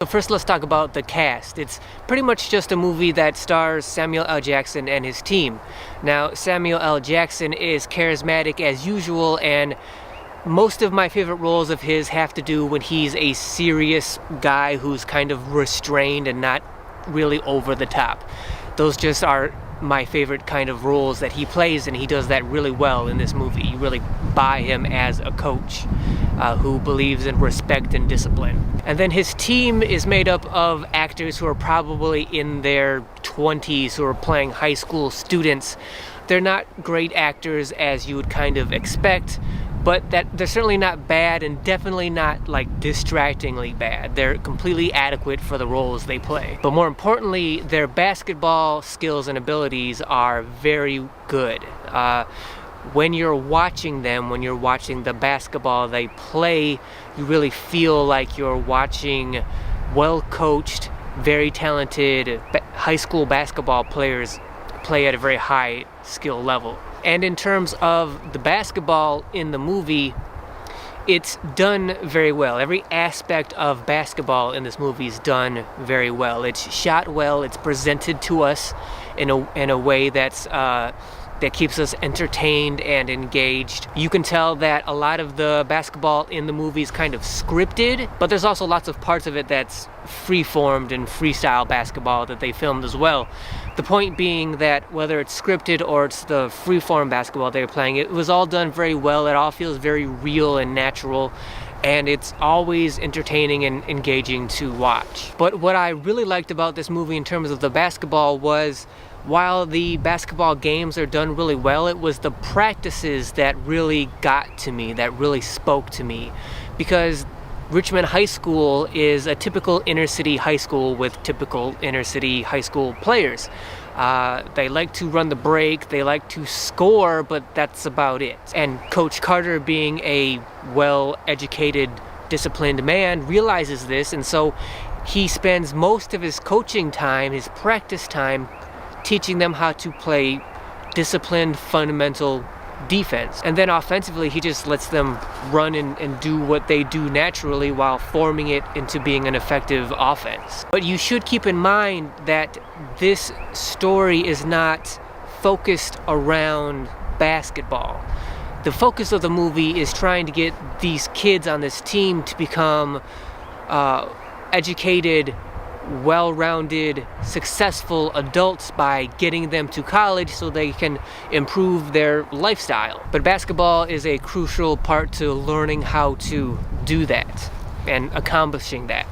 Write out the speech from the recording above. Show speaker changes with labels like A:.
A: So first let's talk about the cast. It's pretty much just a movie that stars Samuel L. Jackson and his team. Now, Samuel L. Jackson is charismatic as usual, and most of my favorite roles of his have to do when he's a serious guy who's kind of restrained and not really over the top. Those just are my favorite kind of roles that he plays, and he does that really well in this movie. You really buy him as a coach who believes in respect and discipline. And then his team is made up of actors who are probably in their 20s, who are playing high school students. They're not great actors as you would kind of expect, but they're certainly not bad, and definitely not like distractingly bad. They're completely adequate for the roles they play. But more importantly, their basketball skills and abilities are very good. When you're watching them, when you're watching the basketball they play, you really feel like you're watching well-coached, very talented high school basketball players play at a very high skill level. And in terms of the basketball in the movie, it's done very well. Every aspect of basketball in this movie is done very well. It's shot well, it's presented to us in a way that keeps us entertained and engaged. You can tell that a lot of the basketball in the movie is kind of scripted, but there's also lots of parts of it that's free-formed and freestyle basketball that they filmed as well. The point being that whether it's scripted or it's the free-form basketball they're playing, it was all done very well. It all feels very real and natural, and it's always entertaining and engaging to watch. But what I really liked about this movie in terms of the basketball was, while the basketball games are done really well, it was the practices that really got to me, that really spoke to me. Because Richmond High School is a typical inner city high school with typical inner city high school players. They like to run the break, they like to score, but that's about it. And Coach Carter, being a well-educated, disciplined man, realizes this, and so he spends most of his coaching time, his practice time, teaching them how to play disciplined, fundamental defense. And then offensively, he just lets them run and do what they do naturally while forming it into being an effective offense. But you should keep in mind that this story is not focused around basketball. The focus of the movie is trying to get these kids on this team to become educated, well-rounded, successful adults by getting them to college so they can improve their lifestyle. But basketball is a crucial part to learning how to do that and accomplishing that.